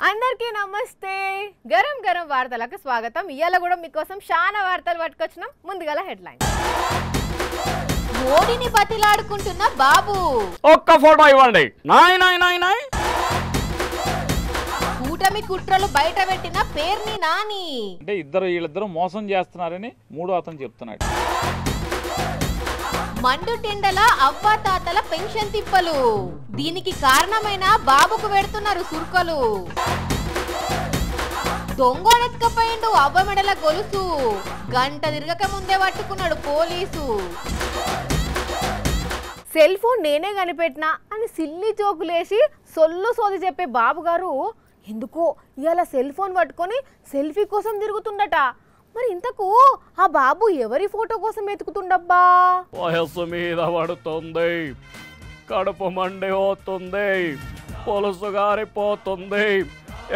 అందరికీ నమస్తే. గరం గరం వార్తలకు స్వాగతం. ఇయాల కూడా మీకోసం చాలా వార్తలు పట్టుకొచ్చినాం. ముందుగల హెడ్లైన్. మోడీని బతిలాడుకుంటున్న బాబు. ఒక్క ఫోటో ఇవ్వండి. నాయ్ నాయ్ నాయ్ నాయ్. కూటమి కుట్రలు బయట పెట్టిన పేర్ని నాని. అంటే వీళ్ళిద్దరూ మోసం చేస్తున్నారని మూడో అతను చెప్తున్నాడు. మండు టెండల అవ్వాతాతల పెన్షన్ తిప్పలు. దీనికి కారణమైన బాబుకు పెడుతున్నారు సుర్కలు. దొంగోడెత్తుకపోయిండు అవ్వమెడల గొలుసు. గంట తిరగక ముందే పట్టుకున్నాడు పోలీసు. సెల్ ఫోన్ నేనే కనిపెట్టినా అని సిల్లి జోకులేసి సొల్లు సోది చెప్పే బాబు గారు ఎందుకో ఇవాళ సెల్ ఫోన్ పట్టుకొని సెల్ఫీ కోసం తిరుగుతుండట. మరి ఇంతకు ఆ బాబు ఎవరి ఫోటో కోసం ఎతుకుతుండబ్బా? వయస్సు మీద పడుతుంది, కడుపు మండి పోతుంది, పొలుసు గారిపోతుంది,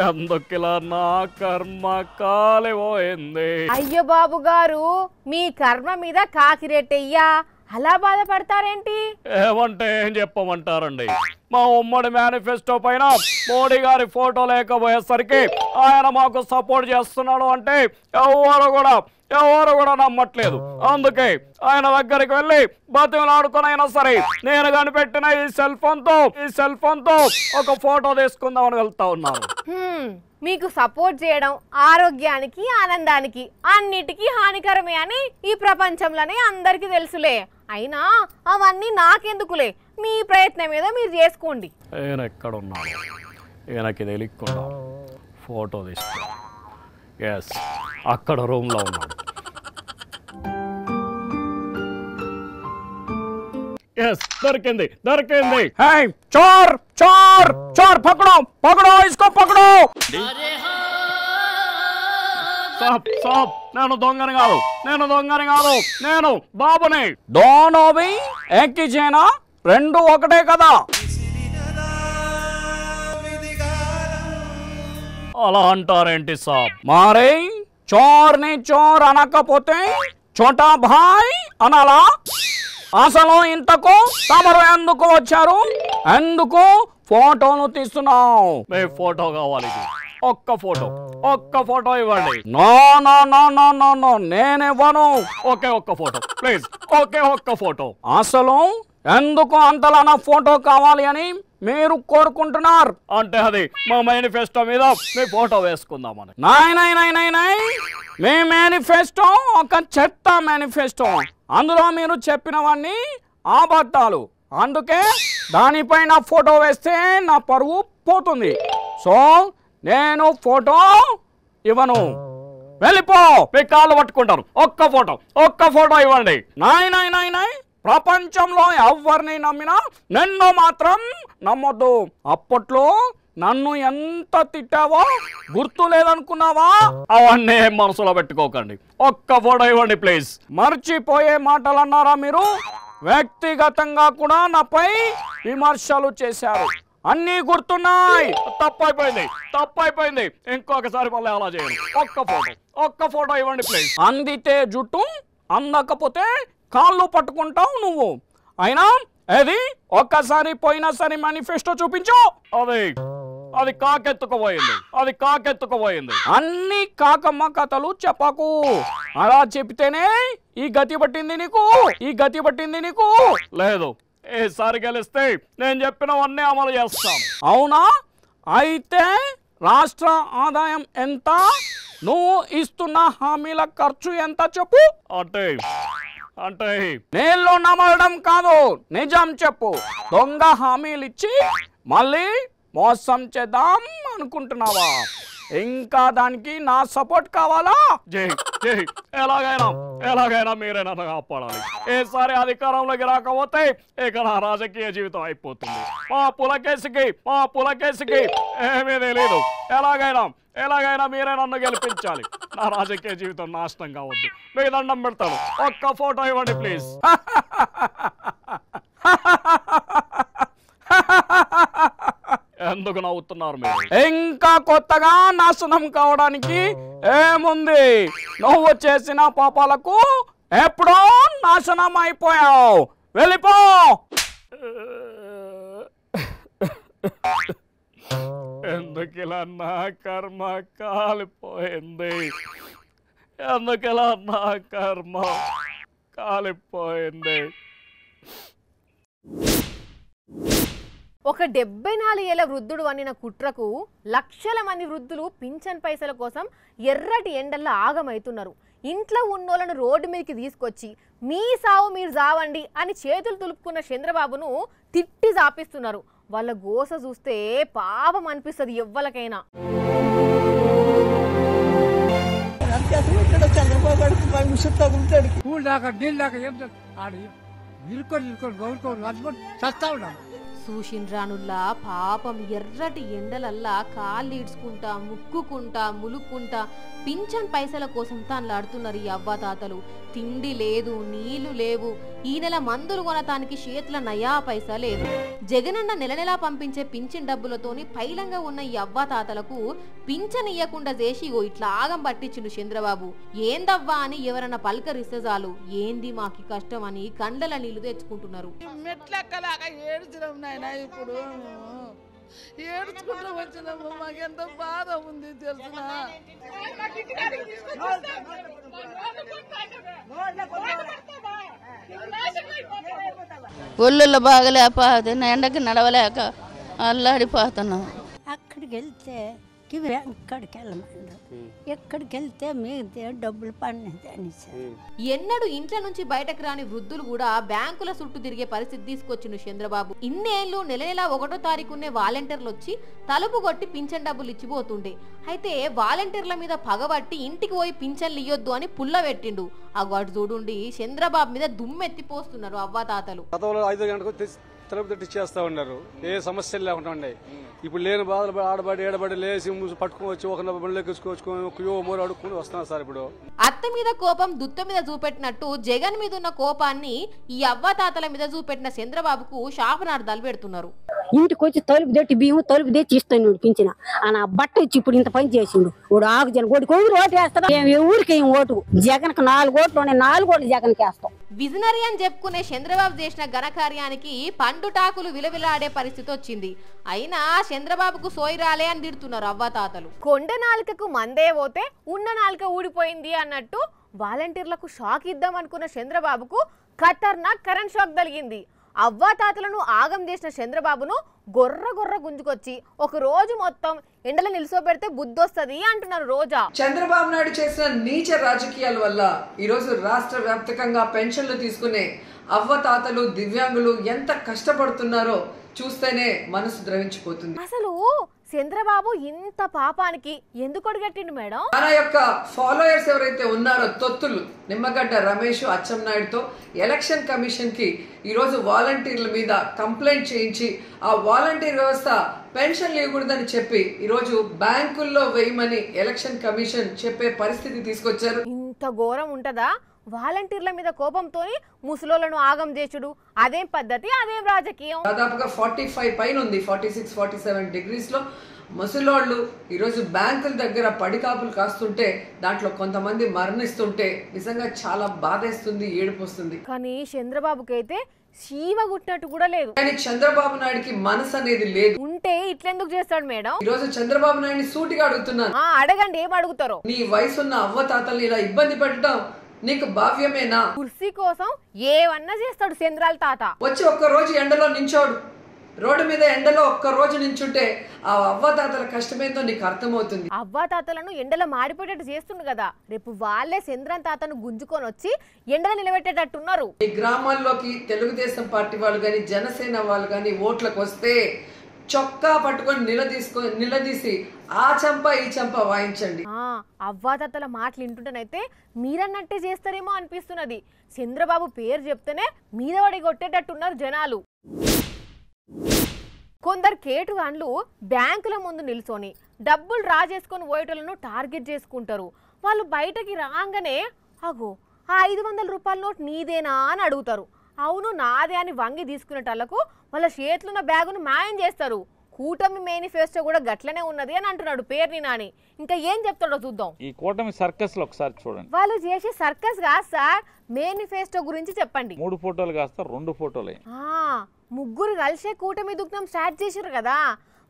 ఎందుకిలా నా కర్మ కాలిపోయింది. అయ్యో బాబు గారు, మీ కర్మ మీద కాకిరెట్టయ్యా, అలా బాధపడతారేంటి? ఏమంటే ఏం చెప్పమంటారండి, మా ఉమ్మడి మేనిఫెస్టో పైన మోడీ గారి ఫోటో లేకపోయేసరికి ఆయన మాకు సపోర్ట్ చేస్తున్నాడు అంటే ఎవరు కూడా నమ్మట్లేదు. అందుకే ఆయన దగ్గరికి వెళ్ళి బతిమలాడుకునైనా సరే నేను కనిపెట్టిన ఈ సెల్ ఫోన్ తో ఒక ఫోటో తీసుకుందామని వెళ్తా ఉన్నాను. మీకు సపోర్ట్ చేయడం ఆరోగ్యానికి, ఆనందానికి అన్నిటికీ హానికరమే అని ఈ ప్రపంచంలోనే అందరికీ తెలుసులే. అయినా అవన్నీ నాకెందుకులే, మీ ప్రయత్నం ఏదో మీరు చేసుకోండి. ఈయన ఎక్కడున్నాడు? ఈయనకి తెలియకుండా ఫోటో తీసుకున్నా. ఎస్, అక్కడ రూమ్లో ఉన్నాడు. ఎస్, దొరికింది. హే చోర్ చోర్ చోర్, పకడో ఇస్కో పకడో. సాబ్ నేను దొంగని కాదు, నేను బాబుని. దోనోవి ఏకి చేనా, రెండు ఒకటే కదా. అలా అంటారేంటి సాబ్? మారే చోర్ని చోర్ అనకపోతే చోటా భాయ్ అనాలా? అసలు ఇంతకు తమరు ఎందుకు వచ్చారు? ఎందుకు ఫోటోను తీస్తున్నావు? మీ ఫోటో కావాలి, ఒక్క ఫోటో ఇవ్వండి. నో నేనివ్వను. ఒక్క ఫోటో ప్లీజ్, ఒక్క ఫోటో. అసలు ఎందుకు అంతలా నా ఫోటో కావాలి అని మీరు కోరుకుంటున్నారు? అంటే అది మా మేనిఫెస్టో మీద మీ ఫోటో వేసుకుందామని. నాయ్ మీ మేనిఫెస్టో ఒక చెత్త మేనిఫెస్టో. అందులో మీరు చెప్పినవన్నీ అబద్ధాలు. అందుకే దానిపైన ఫోటో వేస్తే నా పరువు పోతుంది. సో నేను ఫోటో ఇవ్వను. వెళ్ళిపో, మీ కాళ్ళు పట్టుకుంటాను. ఒక్క ఫోటో ఇవ్వండి. నాయ్ ప్రపంచంలో ఎవరిని నమ్మినా నన్ను మాత్రం నమ్మొద్దు. అప్పట్లో నన్ను ఎంత తిట్టావో గుర్తు లేదనుకున్నావా? అవన్నీ మనసులో పెట్టుకోకండి. ఒక్క ఫోటో ఇవ్వండి ప్లీజ్. మర్చిపోయే మాటలు అన్నారా మీరు? వ్యక్తిగతంగా కూడా నాపై విమర్శలు చేశారు. అన్నీ గుర్తున్నాయి. తప్పైపోయింది. ఇంకొకసారి మళ్ళీ అలా చేయండి. ఒక్క ఫోటో ఇవ్వండి ప్లీజ్. అందితే జుట్టు, అందకపోతే కాళ్ళు పట్టుకుంటావు నువ్వు. అయినా అది ఒక్కసారి పోయినా సరే మేనిఫెస్టో చూపించు. అది కాకెత్తుకుపోయింది. అన్ని కాకమ్మ కథలు చెప్పకు. అలా చెప్తేనే ఈ గతి పట్టింది నీకు. లేదు, ఈసారి గెలిస్తే నేను చెప్పినవన్నీ అమలు చేస్తాను. అవునా? అయితే రాష్ట్ర ఆదాయం ఎంత? నువ్వు ఇస్తున్న హామీల ఖర్చు ఎంత చెప్పు. అంటే నేను నమ్మడం కాదు, నిజం చెప్పు. దొంగ హామీలు ఇచ్చి మళ్ళీ మోసం చేద్దాం అనుకుంటున్నావా? ఇంకా దానికి నా సపోర్ట్ కావాలా? జై ఎలాగైనా మీరే నన్ను కాపాడాలి. ఈసారి అధికారంలోకి రాకపోతే ఇక నా రాజకీయ జీవితం అయిపోతుంది. మా పులకేసికి ఏమీ తెలియదు. ఎలాగైనా మీరే నన్ను గెలిపించాలి. నా రాజకీయ జీవితం నాశనం కావద్దు. మీకు దండం పెడతాను. ఒక్క ఫోటో ఇవ్వండి ప్లీజ్. ఎందుకు నవ్వుతున్నారు మీరు? ఇంకా కొత్తగా నాశనం కావడానికి ఏముంది? నువ్వు చేసిన పాపాలకు ఎప్పుడో నాశనం అయిపోయావు. వెళ్ళిపో. ఎందుకిలా నా కర్మ కాలిపోయింది, ఎందుకిలా నా కర్మ కాలిపోయింది. ఒక 74 ఏళ్ల వృద్ధుడు అన్నిన కుట్రకు లక్షల మంది వృద్ధులు పింఛన్ పైసల కోసం ఎర్రటి ఎండల్లో ఆగమవుతున్నారు. ఇంట్లో ఉన్నోళ్ళను రోడ్డు మీదకి తీసుకొచ్చి మీ సావు మీరు జావండి అని చేతులు తులుపుకున్న చంద్రబాబును తిట్టి జాపిస్తున్నారు. వాళ్ళ గోస చూస్తే పాపం అనిపిస్తుంది ఎవ్వలకైనా. చూసిండ్రానుల్లా పాపం ఎర్రటి ఎండలల్లా కాళ్ళు ఈడ్చుకుంటా ముక్కుకుంటా ములుక్కుంటా పింఛన్ పైసల కోసం తాన్లాడుతున్నారు ఈ అవ్వాతాతలు. తిండి లేదు, నీళ్లు లేవు, ఈ నెల మందులు కొనటానికి చేతుల నయా పైసా లేదు. జగనన్న నెల నెలా పంపించే పింఛన్ డబ్బులతోని పైలంగా ఉన్న ఈ అవ్వాతాతలకు పింఛన్ ఇయ్యకుండా చేసి ఇట్లా ఆగం పట్టించిండు చంద్రబాబు. ఏందవ్వా అని ఎవరన్నా పలకరిస్తే చాలు ఏంది మాకి కష్టం అని కండ్ల నీళ్లు తెచ్చుకుంటున్నారు. ఇప్పుడు ఏడ్చుకుంటూ వచ్చినాము, మాకెంత బాధ ఉంది తెలుసునా. ఒళ్ళుల్లో బాగలేకపోతే ఎండకి నడవలేక అల్లాడిపోతున్నాం. అక్కడికి వెళ్తే ఎక్కడికి వెళ్ళమంటారు, ఎక్కడికి వెళ్తే మిగితే డబ్బులు పడినది అని. ఎన్నడూ ఇంట్లో నుంచి బయటకు రాని వృద్ధులు కూడా బ్యాంకుల చుట్టూ తిరిగే పరిస్థితి తీసుకొచ్చిండు చంద్రబాబు. ఇన్నేళ్లు నెల నెల 1వ తారీఖునే వాలంటీర్లు వచ్చి తలుపు కొట్టి పింఛన్ డబ్బులు ఇచ్చిపోతుండే. అయితే వాలంటీర్ల మీద పగబట్టి ఇంటికి పోయి పింఛన్లు ఇయ్యొద్దు అని పుల్ల పెట్టిండు. ఆ గడు చూడుండి చంద్రబాబు మీద దుమ్మెత్తిపోస్తున్నారు అవ్వాతాతలు. 5 గంటలకు తలుపు తట్టి చేస్తా ఉన్నారు, ఏ సమస్యలు లేకుండా ఉన్నాయి. ఇప్పుడు లేని బాధలు ఆడబడి ఏడబడి లేచి పట్టుకోవచ్చు, ఒక బండ్లెక్కించుకోవచ్చు, మూడు అడుక్కుని వస్తున్నారు సార్. ఇప్పుడు అత్త మీద కోపం దుత్త మీద చూపెట్టినట్టు జగన్ మీద ఉన్న కోపాన్ని ఈ అవ్వాతాతల మీద చూపెట్టిన చంద్రబాబుకు శాపనార్థాలు పెడుతున్నారు. ఇంటికి వచ్చి తలుపు తెట్టి బియ్యం తలుపు తెచ్చి ఇస్తాను పింఛన ఆ బట్ట ఇచ్చి ఇప్పుడు ఇంత పని చేసిండు. ఇప్పుడు ఆగు జన ఓటుకు ఓటు వేస్తాం, ఊరికి ఓటు జగన్కి 4 ఓట్లు ఉన్నాయి, 4 ఓట్లు జగన్కి వేస్తాం. విజనరీ అని చెప్పుకునే చంద్రబాబు చేసిన ఘనకార్యానికి పండుటాకులు విలవిలాడే పరిస్థితి వచ్చింది. అయినా చంద్రబాబుకు సోయి రాలే అని తిడుతున్నారు అవ్వాతాతలు. కొండ నాలుకకు మందే పోతే ఉన్న నాలుక ఊడిపోయింది అన్నట్టు వాలంటీర్లకు షాక్ ఇద్దాం అనుకున్న చంద్రబాబుకు ఖతర్నాక్ కరెంట్ షాక్ తగిలింది. అవ్వాతాతలను ఆగం చేసిన చంద్రబాబును గొర్ర గుంజుకొచ్చి ఒక రోజు మొత్తం ఎండలో నిల్చోబెడితే బుద్ధొస్తుంది అంటున్నారు రోజా. చంద్రబాబు నాయుడు చేసిన నీచ రాజకీయాల వల్ల ఈరోజు రాష్ట్ర వ్యాప్తంగా పెన్షన్లు తీసుకునే అవ్వతాతలు దివ్యాంగులు ఎంత కష్టపడుతున్నారో చూస్తేనే మనసు ద్రవించిపోతుంది. అసలు చంద్రబాబు ఇంత పాపానికి ఎందుకు అడిగట్టిండు మేడం? మన యొక్క ఫాలోయర్స్ ఎవరైతే ఉన్నారో తొత్తులు నిమ్మగడ్డ రమేష్ అచ్చెన్నాయుడుతో ఎలక్షన్ కమిషన్ కి ఈరోజు వాలంటీర్ల మీద కంప్లైంట్ చేయించి ఆ వాలంటీర్ వ్యవస్థ పెన్షన్లు ఇవ్వకూడదని చెప్పి ఈరోజు బ్యాంకుల్లో వేయమని ఎలక్షన్ కమిషన్ చెప్పే పరిస్థితి తీసుకొచ్చారు. ఇంత ఘోరం ఉంటదా? వాలంటీర్ల మీద కోపంతో ముసలోళ్లను ఆగం చేసుడు అదేం పద్ధతి, అదేం రాజకీయం? దాదాపుగా 45 పైన ఉంది, 46-47 డిగ్రీస్ లో ముసలోళ్ళు ఈరోజు బ్యాంకుల దగ్గర పడికాపులు కాస్తుంటే దాంట్లో కొంతమంది మరణిస్తుంటే నిజంగా చాలా బాధేస్తుంది, ఏడుపొస్తుంది. కానీ చంద్రబాబుకైతే శీవ గుట్టినట్టు కూడా లేదు. కానీ చంద్రబాబు నాయుడుకి మనసు అనేది లేదు. ఉంటే ఇట్లెందుకు చేస్తాడు మేడం? ఈ రోజు చంద్రబాబు నాయుడిని సూటిగా అడుగుతున్నాను, అడగండి, ఏం అడుగుతారో. నీ వయసున్న అవ్వతాతల్ని ఇలా ఇబ్బంది పెట్టడం నీకు భావ్యమేనా? కుర్సీ కోసం ఏమన్నా చేస్తాడు చంద్రాల తాత. వచ్చి ఒక్క రోజు ఎండలో నించోడు, రోడ్డు మీద ఎండలో ఒక్క రోజు నించుంటే ఆ అవ్వాతాతల కష్టమేందో నీకు అర్థమవుతుంది. అవ్వాతాతలను ఎండలో మాడిపోయేటట్టు చేస్తుంది కదా, రేపు వాళ్ళే చంద్రన్ తాతను గుంజుకొని వచ్చి ఎండలో నిలబెట్టేటట్టున్నారు. ఈ గ్రామాల్లోకి తెలుగుదేశం పార్టీ వాళ్ళు గాని జనసేన వాళ్ళు గాని ఓట్లకు వస్తే చొక్కా పట్టుకొని నిలదీసి ఆ చంప ఈ చంప వాయించండి. అవ్వాతాతల మాటలు వింటుంటేనైతే మీరన్నట్టే చేస్తారేమో అనిపిస్తున్నది. చంద్రబాబు పేరు చెప్తేనే మీద పడి కొట్టేటట్టున్నారు జనాలు. కొందరు కేటుగాన్లు బ్యాంకుల ముందు నిల్చొని డబ్బులు డ్రా చేసుకొని పోయేటోళ్ళను టార్గెట్ చేసుకుంటారు. వాళ్ళు బయటకి రాగానే అగో ఆ 500 రూపాయల నోట్ నీదేనా అని అడుగుతారు. అవును నాదే అని వంగి తీసుకునేటోళ్లకు వాళ్ళ చేతులున్న బ్యాగును మాయం చేస్తారు. కూటమి మేనిఫెస్టో కూడా గట్లనే ఉన్నది అని అంటున్నాడు పేర్ని నాని. ఇంకా ఏం చెప్తాడో చూద్దాం. ఈ కూటమి సర్కస్ లో ఒకసారి చూడండి. వాళ్ళు చేసే సర్కస్ కాదు సార్, మేనిఫెస్టో గురించి చెప్పండి. 3 ఫోటోలు కాస్త 2 ఫోటోలే. ముగ్గురు కలిసే కూటమి దుగ్నం స్టార్ట్ చేసారు కదా,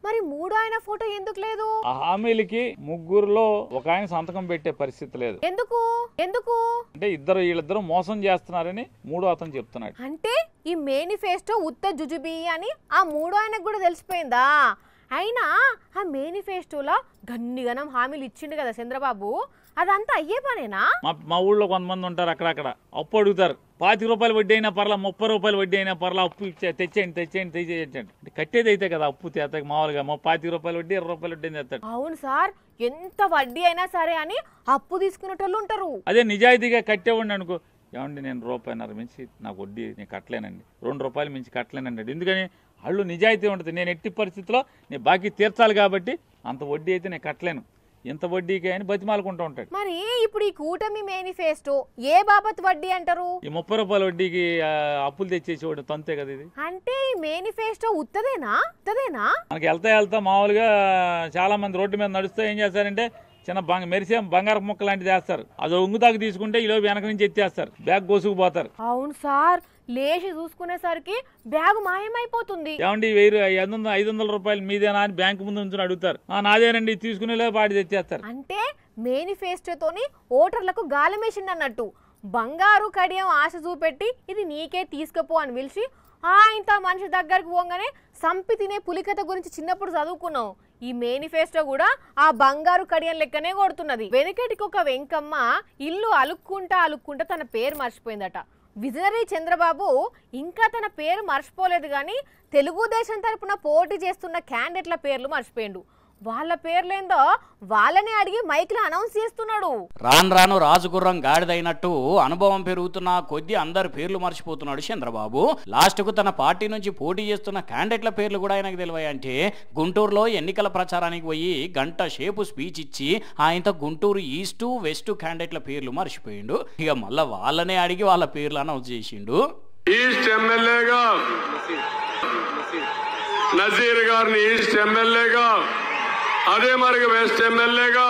మరి మూడో ఆయన ఫోటో ఎందుకు లేదు? ఆ హామీలకి ముగ్గురులో ఒక ఆయన సంతకం పెట్టే పరిస్థితి లేదు. ఎందుకు ఎందుకు అంటే వీళ్ళిద్దరూ మోసం చేస్తున్నారని మూడో అతను చెప్తున్నాడు. అంటే ఈ మేనిఫెస్టో ఉత్త జుజుబి అని ఆ మూడో ఆయనకు కూడా తెలిసిపోయిందా? అయినా ఆ మేనిఫెస్టోలో గన్నిగనం హామీలు ఇచ్చిండు కదా చంద్రబాబు, అదంతా అయ్యే పనేనా? మా ఊళ్ళో కొంతమంది ఉంటారు, అక్కడక్కడ అప్పు అడుగుతారు. 25 రూపాయలు వడ్డీ అయినా పర్లా, 30 రూపాయలు వడ్డీ అయినా పర్లా, అప్పు తెచ్చేయండి. కట్టేది అయితే కదా అప్పు తేత మామూలుగా 25 రూపాయలు వడ్డీ 20 రూపాయలు వడ్డీ తెస్తాడు. అవును సార్, ఎంత వడ్డీ అయినా సరే అని అప్పు తీసుకునేటోళ్ళు ఉంటారు. అదే నిజాయితీగా కట్టేవాడిని అనుకో, ఏమండి నేను ₹1.5 మించి నాకు వడ్డీ నేను కట్టలేనండి, ₹2 మించి కట్టలేనండి. ఎందుకని వాళ్ళు నిజాయితీ ఉంటుంది. నేను ఎట్టి పరిస్థితిలో నేను బాకీ తీర్చాలి కాబట్టి అంత వడ్డీ అయితే నేను కట్టలేను, ఎంత వడ్డీకి అని బతిమాలుకుంటూ ఉంటాడు. మరి ఇప్పుడు ఈ కూటమి మేనిఫెస్టో ఏ బాబత్ వడ్డీ అంటారు? ఈ 30 రూపాయల వడ్డీకి అప్పులు తెచ్చేసేవాడు తంతే కదా ఇది. అంటే ఈ మేనిఫెస్టో ఉత్తదేనా? మనకి వెళ్తా మామూలుగా చాలా మంది రోడ్డు మీద నడుస్తూ ఏం చేస్తారంటే చిన్న మెరిసే బంగారం ముక్క లాంటిది వేస్తారు. అది ఒంగుతాకు తీసుకుంటే ఇలా వెనక నుంచి ఎత్తేస్తారు, బ్యాగ్ కోసుకుపోతారు. అవును సార్, లేచి చూసుకునేసరికి బ్యాగ్ మాయమైపోతుంది. ఏమండి 500 రూపాయలు మీదేనా అని బ్యాంకు ముందు నుంచి అడుగుతారు. నాదేనండి తీసుకునే పాటి తెచ్చేస్తారు. అంటే మేనిఫెస్టోతోని ఓటర్లకు గాలమేసింది అన్నట్టు. బంగారు కడియం ఆశ చూపెట్టి ఇది నీకే తీసుకుపో అని పిలిచి ఇంత మనిషి దగ్గరకు పోగానే సంపి తినే పులికథ గురించి చిన్నప్పుడు చదువుకున్నాం. ఈ మేనిఫెస్టో కూడా ఆ బంగారు కడియం లెక్కనే కొడుతున్నది. వెనుకటికి ఒక వెంకమ్మ ఇల్లు అలుక్కుంటా తన పేరు మర్చిపోయిందట. విజనరీ చంద్రబాబు ఇంకా తన పేరు మర్చిపోలేదు కానీ తెలుగుదేశం తరపున పోటీ చేస్తున్న క్యాండిడేట్ల పేర్లు మర్చిపోయిండు. వాళ్ళ పేర్లేందో వాళ్ళనే అడిగి మైక్లో అనౌన్స్ చేస్తున్నాడు. రాను రాజుగుర్రం గాడిదైనట్టు అనుభవం పెరుగుతున్న కొద్ది అందరి పేర్లు మర్చిపోతున్నాడు చంద్రబాబు. లాస్ట్కు తన పార్టీ నుంచి పోటీ చేస్తున్న క్యాండిడేట్ల పేర్లు కూడా ఆయనకు తెలివాయంటే గుంటూరులో ఎన్నికల ప్రచారానికి పోయి గంట సేపు స్పీచ్ ఇచ్చి ఆయనతో గుంటూరు ఈస్ట్ వెస్ట్ క్యాండిడేట్ల పేర్లు మర్చిపోయిండు. ఇక మళ్ళా వాళ్ళనే అడిగి వాళ్ళ పేర్లు అనౌన్స్ చేసిండు. ఈస్ట్ ఎమ్మెల్యేగా నజీర్ గారిని ఈస్ట్ ఎమ్మెల్యేగా, అదే మరి వెస్ట్ ఎమ్మెల్యేగా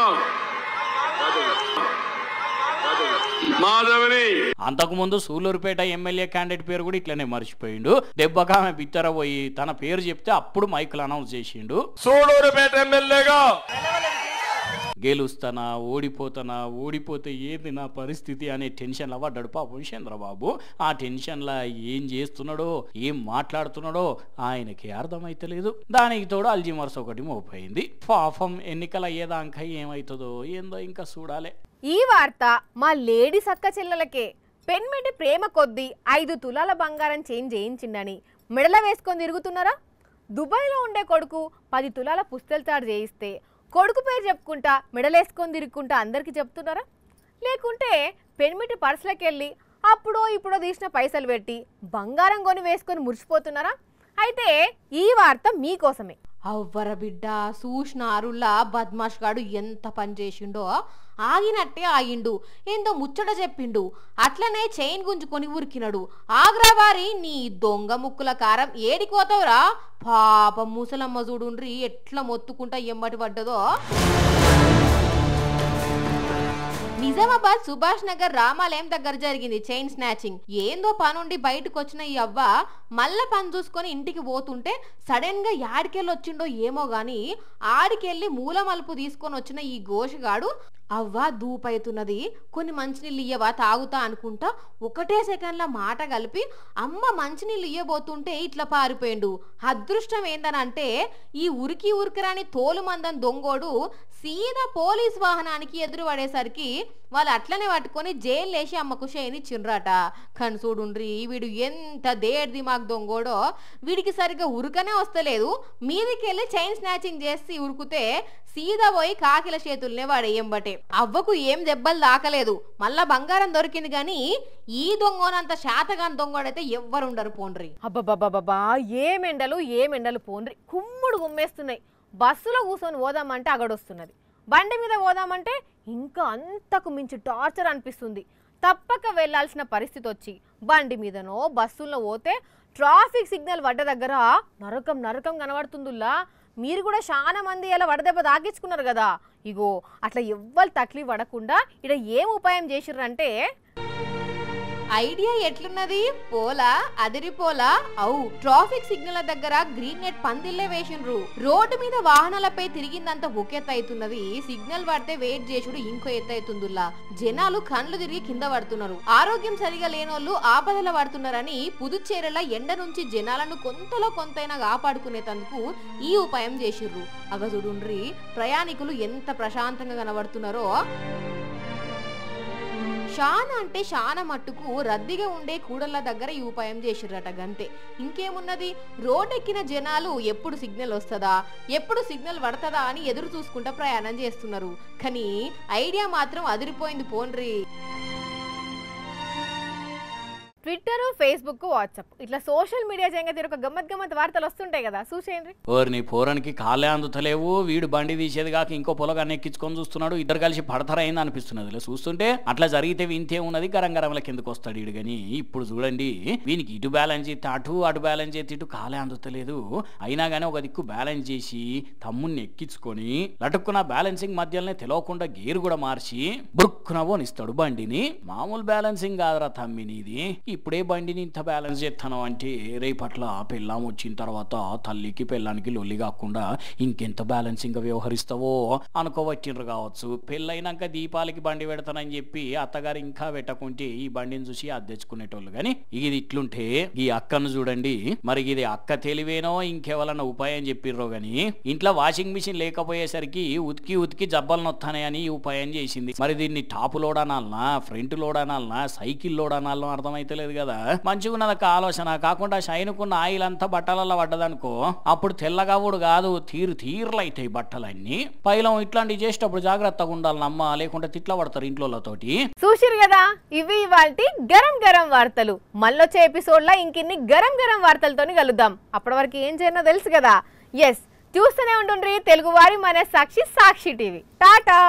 మాధవని. అంతకుముందు సూలూరుపేట ఎమ్మెల్యే క్యాండిడేట్ పేరు కూడా ఇట్లనే మర్చిపోయిండు. దెబ్బకామె బిత్తర పోయి తన పేరు చెప్తే అప్పుడు మైకులు అనౌన్స్ చేసిండు. సూలూరుపేట ఎమ్మెల్యేగా గెలుస్తానా ఓడిపోతే ఏంది నా పరిస్థితి అనే టెన్షన్లో పడ్డాడు పాపం చంద్రబాబు. ఆ టెన్షన్లా ఏం చేస్తున్నాడో ఏం మాట్లాడుతున్నాడో ఆయనకి అర్థమైతలేదు. దానికి తోడు అల్జీమర్స్ ఒకటి మోపైంది. పాపం ఎన్నికల అయ్యేదాకా ఏమవుతుందో ఏందో ఇంకా చూడాలి. ఈ వార్త మా లేడీ సక్క చెల్లెలకే. పెన్మిటి ప్రేమ కొద్దీ 5 తులాల బంగారం చేయించిండని మెడల వేసుకొని తిరుగుతున్నారా? దుబాయ్లో ఉండే కొడుకు 10 తులాల పుస్తెల తాడు చేయిస్తే కొడుకు పేరు చెప్పుకుంటా మెడలేసుకొని తిరుగుకుంటా అందరికి చెప్తున్నారా? లేకుంటే పెన్మిటి పర్సులకి వెళ్ళి అప్పుడో ఇప్పుడో తీసిన పైసలు పెట్టి బంగారం కొని వేసుకొని మురిసిపోతున్నారా? అయితే ఈ వార్త మీకోసమే. అవ్వర బిడ్డ సూష్నారుల్లా బద్మాష్ గాడు ఎంత పని చేసిండో ఆగినట్టే ఆగిండు. ఏందో ముచ్చట చెప్పిండు, అట్లనే చైన్ గుంజుకొని ఉరికినాడు. ఆగ్రావారి నీ దొంగ ముక్కుల కారం ఏడికోతావురా? పాపం ముసలమ్మ చూడుండ్రి ఎట్లా మొత్తుకుంటా ఎమ్మటి పడ్డదో. నిజామాబాద్ సుభాష్ నగర్ రామాలయం దగ్గర జరిగింది చైన్ స్నాచింగ్. ఏందో పనుండి బయటకు వచ్చిన ఈ అవ్వ మళ్ళా పని చూసుకొని ఇంటికి పోతుంటే సడన్ గా యాడికెళ్ళి వచ్చిండో ఏమో గాని ఆడికెళ్ళి మూల మలుపు తీసుకొని వచ్చిన ఈ ఘోషగాడు అవ్వ దూపైతున్నది, కొన్ని మంచినీళ్ళు ఇయ్యవా తాగుతా అనుకుంటా ఒకటే సెకండ్ల మాట కలిపి అమ్మ మంచినీళ్ళు ఇయ్యబోతుంటే ఇట్లా పారిపోయిండు. అదృష్టం ఏందనంటే ఈ ఉరికిరాని తోలు మందం దొంగోడు సీదా పోలీస్ వాహనానికి ఎదురు పడేసరికి వాళ్ళు అట్లనే పట్టుకొని జైలు వేసి అమ్మకు షేని చిన్రాట. కానీ చూడుండ్రి వీడు ఎంత దేడ్ దిమాగ్ దొంగోడో, వీడికి సరిగ్గా ఉరకనే వస్తలేదు. మీదికెళ్ళి చైన్ స్నాచింగ్ చేసి ఉరుకుతే సీదా పోయి కాకిల చేతుల్నే వాడేయంబటే. అవ్వకు ఏం దెబ్బలు దాకలేదు, మళ్ళా బంగారం దొరికింది. గాని ఈ దొంగోనంత శాతగాని దొంగోడైతే ఎవ్వరుండరు పోండ్రి. అబ్బబ్బబ్బబ్బా ఏమెండలు పోండ్రి, కుమ్ముడు గుమ్మేస్తున్నాయి. బస్సులో కూర్చొని పోదామంటే అగడొస్తున్నది, బండి మీద పోదామంటే ఇంకా అంతకు మించి టార్చర్ అనిపిస్తుంది. తప్పక వెళ్లాల్సిన పరిస్థితి వచ్చి బండి మీదనో బస్సుల్లో పోతే ట్రాఫిక్ సిగ్నల్ వడ్డ దగ్గర నరకం కనబడుతుందిలా. మీరు కూడా చాలా మంది ఇలా వడదెబ్బ తాకించుకున్నారు కదా. ఇగో అట్లా ఎవ్వరు తక్లీఫ్ పడకుండా ఇక్కడ ఏం ఉపాయం చేసిర్రంటే ఐడియా ఎట్లున్నది? పోలా అదిరిపోలా. అవు ట్రాఫిక్ సిగ్నల్ దగ్గర గ్రీన్ నెట్ పందిల్లే వేసిండ్రు. రోడ్డు మీద వాహనాలపై తిరిగిందంతా ఒక ఎత్తు అవుతున్నది, సిగ్నల్ పడితే వెయిట్ చేసుడు ఇంకో ఎత్తు అవుతుందిలా. జనాలు కండ్లు తిరిగి కింద పడుతున్నారు. ఆరోగ్యం సరిగా లేనోళ్ళు ఆపదల పడుతున్నారని పుదుచ్చేరిలో ఎండ నుంచి జనాలను కొంతలో కొంతైనా కాపాడుకునేందుకు ఈ ఉపాయం చేసిర్రు. అగ చూడుండ్రి ప్రయాణికులు ఎంత ప్రశాంతంగా కనబడుతున్నారో. శానా అంటే శానా మట్టుకు రద్దీగా ఉండే కూడళ్ల దగ్గర ఈ ఉపాయం చేసిర్రట గంతే. ఇంకేమున్నది, రోడ్డెక్కిన జనాలు ఎప్పుడు సిగ్నల్ వస్తుందా, ఎప్పుడు సిగ్నల్ పడుతుందా అని ఎదురు చూసుకుంటా ప్రయాణం చేస్తున్నారు. కానీ ఐడియా మాత్రం అదిరిపోయింది పోన్రి. ట్విట్టర్, ఫేస్బుక్, వాట్సాప్ ఇట్లా సోషల్ మీడియా జంగతి ఒక గమ్మత్ వార్తలు వస్తుంటాయి కదా, చూసేయండి. ఓర్ని పోరానికి కాళ్ళే అందుతలేవు, వీడు బండి తీసేది కాక ఇంకో పొలగాన్ని ఎక్కించుకొని చూస్తున్నాడు, ఇద్దరు కలిసి పడతారైంది అనిపిస్తున్నది. చూస్తుంటే అట్లా జరిగితే వింతే ఉన్నది, గరంగరంల కిందకు వస్తాడు వీడు. కానీ ఇప్పుడు చూడండి, వీనికి ఇటు బ్యాలెన్స్ చేస్తే అటు బ్యాలెన్స్ చేస్తే ఇటు కాలే అందుతలేదు. అయినా కానీ ఒక దిక్కు బ్యాలెన్స్ చేసి తమ్ముడిని ఎక్కించుకొని లటుక్కున బ్యాలెన్సింగ్ మధ్యలోనే తెలియకుండా గేరు కూడా మార్చి బురుక్కున పోనిస్తాడు బండిని. మామూలు బ్యాలెన్సింగ్ కాదురా తమ్మిని ఇది. ఇప్పుడే బండిని ఇంత బ్యాలెన్స్ చేస్తాను అంటే రేపట్ల పెళ్ళాం వచ్చిన తర్వాత తల్లికి పెళ్ళానికి లొల్లి కాకుండా ఇంకెంత బ్యాలెన్సింగ్ గా వ్యవహరిస్తావో అనుకోవచ్చిండ్రు కావచ్చు. పెళ్ళైనాక దీపాలకి బండి పెడతానని చెప్పి అత్తగారు ఇంకా పెట్టకుంటే ఈ బండిని చూసి అది తెచ్చుకునేటోళ్ళు. కానీ ఇది ఇట్లుంటే ఈ అక్కను చూడండి, మరి ఇది అక్క తెలివేనో ఇంకెవరన్నా ఉపాయం చెప్పిర్రో గాని ఇంట్లో వాషింగ్ మిషన్ లేకపోయేసరికి ఉతికి జబ్బలు నొత్తానని ఈ ఉపాయం చేసింది. మరి దీన్ని టాప్ లోడ్ అనాలనా, ఫ్రంట్ లోడ్ అనాలనా, సైకిల్ లోడ్ అనాలనో అర్థమైతే లేదు కదా. మంచిగా ఉన్నదొక ఆలోచన. కాకుండా షైనుకున్న ఆయిల్ అంతా బట్టలలో పడ్డదనుకో అప్పుడు తెల్లగా కూడా కాదు, తీర్లు అవుతాయి బట్టలన్నీ. పైలం ఇట్లాంటివి చేసేటప్పుడు జాగ్రత్తగా ఉండాలన్నమ్మ, లేకుంటే తిట్ల పడతారు ఇంట్లోతోటి. చూసిరు కదా, ఇవి ఇవాల్టి గరం వార్తలు. మళ్ళొచ్చే ఎపిసోడ్ లో ఇంకిన్ని గరం వార్తలతోని కలుద్దాం. అప్పటి వరకు ఏం చేయనో తెలుసు కదా. ఎస్, చూస్తూనే ఉంటుండ్రి తెలుగువారి మన సాక్షి టీవీ. టాటా.